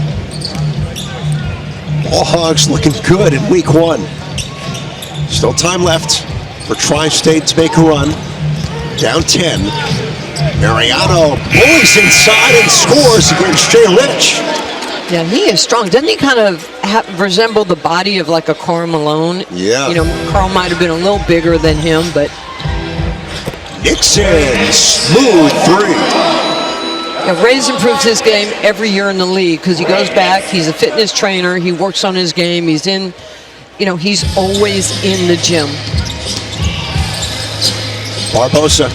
Ball Hogs looking good in week 1. Still time left for Tri-State to make a run. Down 10. Mariano bullies inside and scores against Jay Rich. Yeah, he is strong. Doesn't he kind of resemble the body of like a Karl Malone? Yeah. Karl might have been a little bigger than him, but... Nixon, smooth 3. Yeah, Ray's improves his game every year in the league because he goes back, he's a fitness trainer, he works on his game, he's in, he's always in the gym. Barbosa.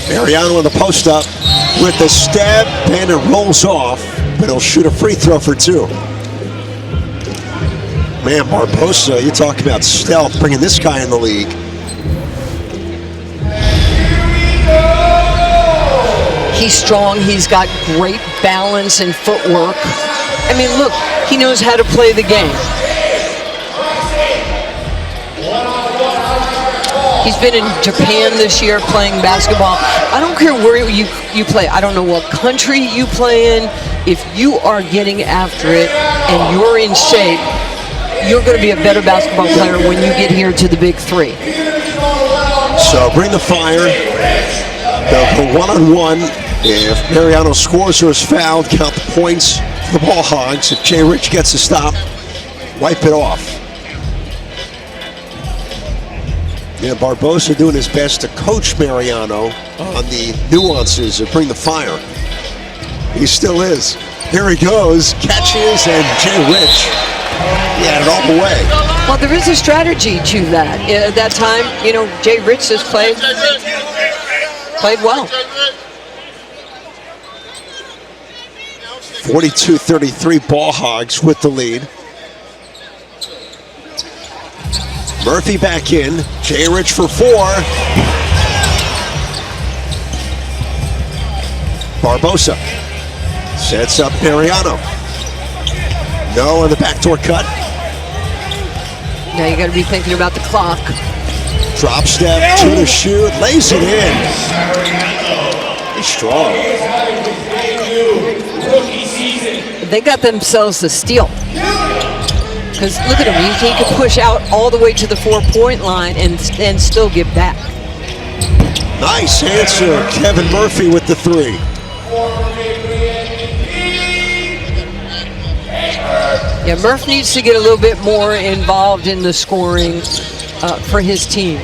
Mariano in the post up with the stab, and it rolls off, but he'll shoot a free throw for 2. Man, Barbosa, you talk about stealth, bringing this guy in the league. He's strong, he's got great balance and footwork. I mean, look, he knows how to play the game. He's been in Japan this year playing basketball. I don't care where you play. I don't know what country you play in. If you are getting after it and you're in shape, you're going to be a better basketball player when you get here to the Big 3. So bring the fire. They'll go one-on-one. If Mariano scores or is fouled, count the points for the Ball Hogs. If Jay Rich gets a stop, wipe it off. Yeah, Barbosa doing his best to coach Mariano on the nuances of bring the fire. He still is. Here he goes, catches, and Jay Rich. He had it all the way. Well, there is a strategy to that. At that time, Jay Rich has played well. 42-33 Ball Hogs with the lead. Murphy back in. Jay Rich for 4. Barbosa sets up Mariano. No on the backdoor cut. Now you got to be thinking about the clock. Drop step to the shoot. Lays it in. He's strong. They got themselves a steal. Because look at him, he can push out all the way to the 4-point line and still get back. Nice answer, Kevin Murphy with the 3. Yeah, Murph needs to get a little bit more involved in the scoring for his team.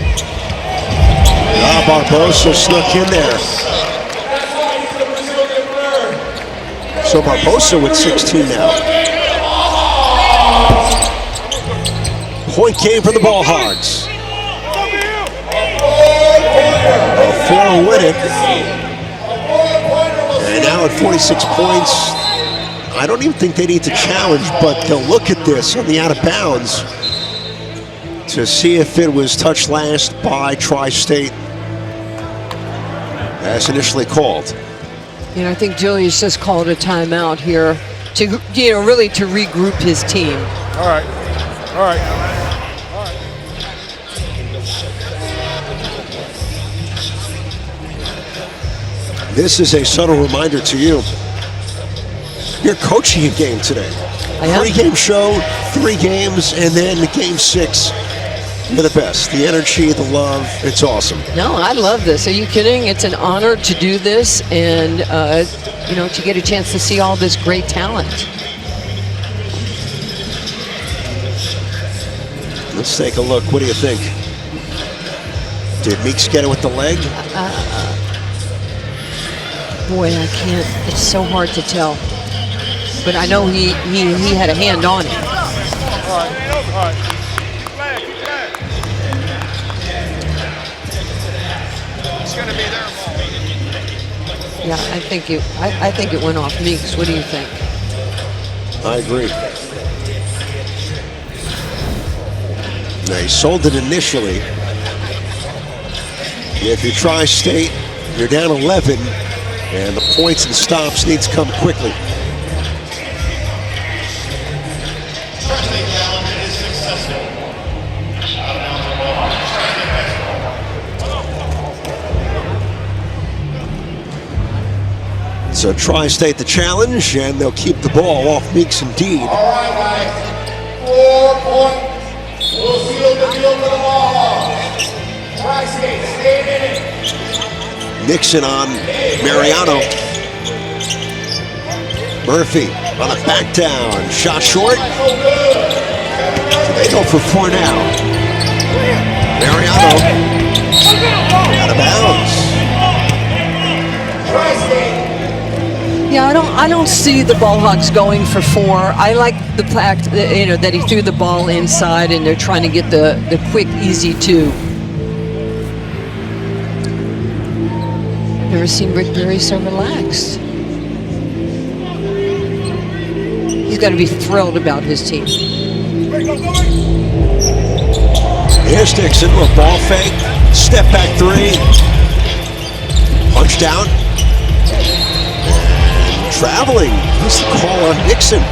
Barbosa snuck in there. So Barbosa with 16 now. Point game for the Ball Hogs. A score will win it. And now at 46 points, I don't even think they need to challenge, but they'll look at this on the out of bounds to see if it was touched last by Tri-State as initially called. I think Julius just called a timeout here to, really to regroup his team. All right. All right. This is a subtle reminder to you. You're coaching a game today. I am. 3-game show, 3 games, and then game 6. You're the best. The energy, the love, it's awesome. No, I love this. Are you kidding? It's an honor to do this and, to get a chance to see all this great talent. Let's take a look. What do you think? Did Meeks get it with the leg? Boy, I can't. It's so hard to tell. But I know he had a hand on it. All right. All right. It's going to be their ball. Yeah, I think it went off Meeks. What do you think? I agree. Now, he sold it initially. If you Tri-State, you're down 11, and the points and stops need to come quickly. So Tri-State the challenge, and they'll keep the ball off Meeks indeed. All right, guys. 4 points. We'll seal the deal for the ball. Tri-State, stay in it. Nixon on Mariano. Murphy on a back down. Shot short. They go for 4 now. Mariano out of bounds. Yeah, I don't see the ball Hogs going for 4. I like the fact that, that he threw the ball inside and they're trying to get the quick, easy 2. Never seen Rick Berry so relaxed. He's got to be thrilled about his team. Here's Dixon with ball fake, step back 3, punch down, and traveling. That's the call on Dixon.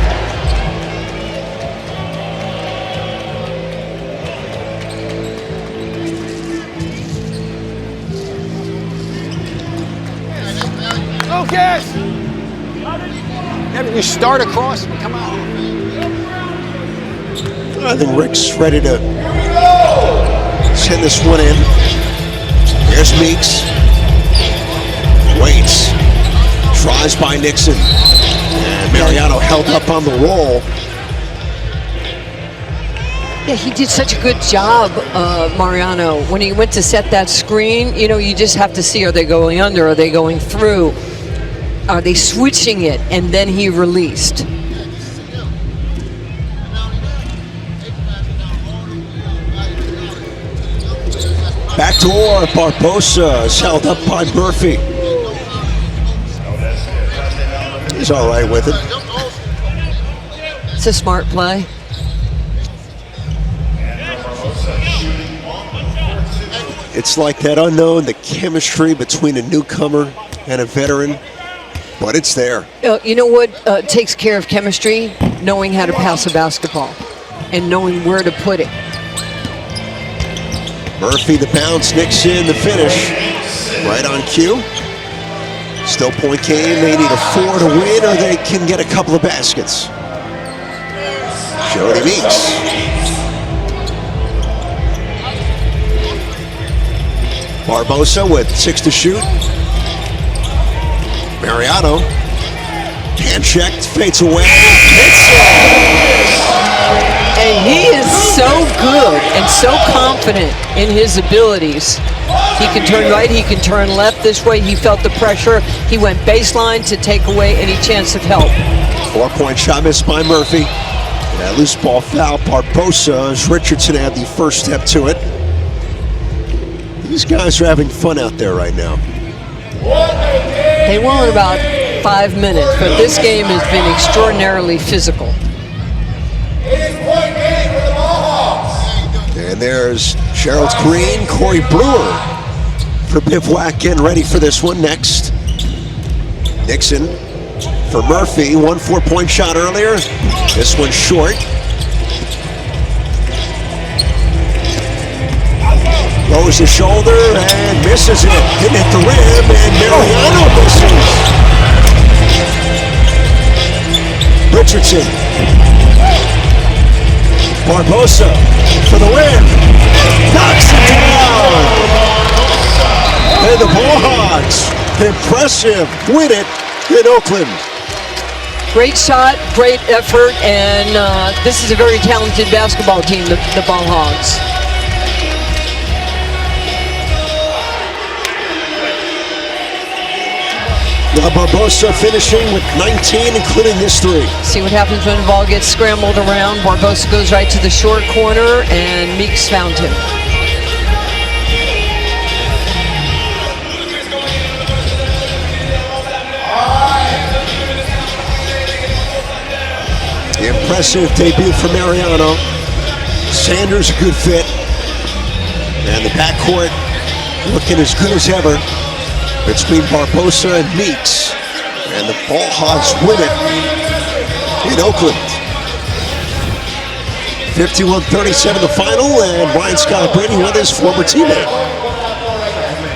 Focus! You start across, come on. I think Rick's ready to send this one in. Here's Meeks. Waits. Tries by Nixon. And Mariano held up on the roll. Yeah, he did such a good job, Mariano. When he went to set that screen, you just have to see, are they going under, are they going through? Are they switching it? And then he released. Back to Orr. Barbosa is held up by Murphy. He's all right with it. It's a smart play. It's like that unknown, the chemistry between a newcomer and a veteran, but it's there. You know what takes care of chemistry? Knowing how to pass a basketball and knowing where to put it. Murphy the bounce, Nixon the finish. Right on cue. Still point game. They need a 4 to win or they can get a couple of baskets. Jody Meeks. Barbosa with 6 to shoot. Mariano. Hand checked, fades away. And he is so good and so confident in his abilities. He can turn right, he can turn left. This way he felt the pressure. He went baseline to take away any chance of help. 4-point shot missed by Murphy. And that loose ball foul, Barbosa, as Richardson had the first step to it. These guys are having fun out there right now. They will in about 5 minutes, but this game has been extraordinarily physical. And there's Gerald Green, Corey Brewer for Bivouac getting ready for this one next. Nixon for Murphy, 1 4-point shot earlier. This one short. Lowers his shoulder and misses it. Didn't hit the rim, and Mariano misses. Richardson. Barbosa for the win. Knocks it down. And the Ball Hogs, impressive, win it in Oakland. Great shot, great effort, and this is a very talented basketball team, the Ball Hogs. Barbosa finishing with 19, including this 3. See what happens when the ball gets scrambled around. Barbosa goes right to the short corner, and Meeks found him. Impressive debut for Mariano. Sanders a good fit. And the backcourt looking as good as ever between Barbosa and Meeks. And the Ball Hogs win it in Oakland. 51-37 the final, and Brian Scott Brady with his former teammate.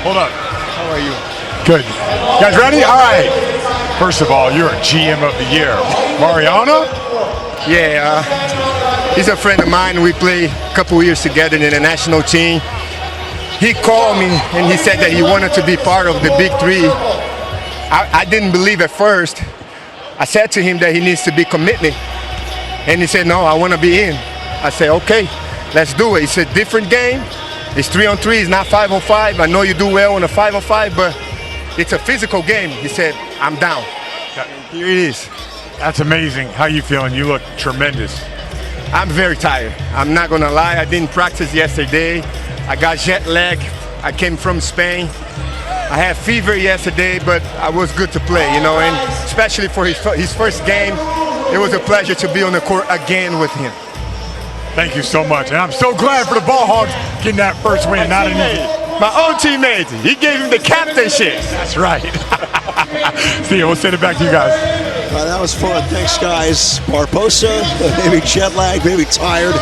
Hold up. How are you? Good. You guys ready? All right. First of all, you're a GM of the year. Mariano? Yeah, he's a friend of mine. We played a couple years together in the national team. He called me and he said that he wanted to be part of the Big 3. I didn't believe at first. I said to him that he needs to be committed. And he said, no, I want to be in. I said, okay, let's do it. It's a different game. It's 3-on-3, it's not 5-on-5. I know you do well on a 5-on-5, but it's a physical game. He said, I'm down. Here it is. That's amazing. How you feeling? You look tremendous. I'm very tired. I'm not gonna lie. I didn't practice yesterday. I got jet lag. I came from Spain. I had fever yesterday, but I was good to play, you know, and especially for his first game, it was a pleasure to be on the court again with him. Thank you so much. And I'm so glad for the Ball Hogs getting that first win. Not an easy. My old teammate, he gave him the captainship. That's right. See, we'll send it back to you guys. That was fun. Thanks, guys. Barbosa, maybe jet lag, maybe tired.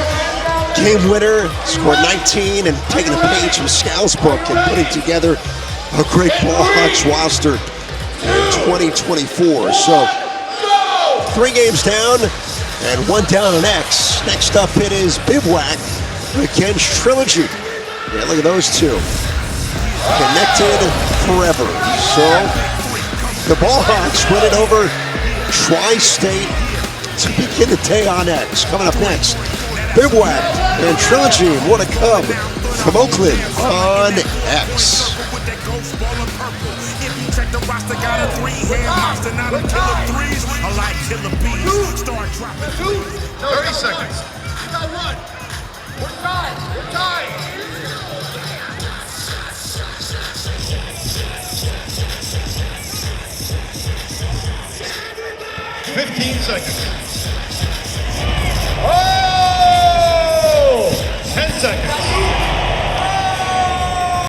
Game winner, scored 19 and taking the page from Scal's book and putting together a great Ball Hogs roster in 2024. So, 3 games down and 1 down on X. Next up, it is Bivouac against Trilogy. Yeah, look at those two. Connected forever. So, the Ball Hogs win it over Tri-State to begin the day on X. Coming up next, Bivouac and Trilogy. More to come from Oakland on X. Check the roster, got a 3-hand monster, not a killer threes. I like killer bees. Start dropping 30 seconds. You got 1. We're tied. We're tied. 15 seconds. Oh!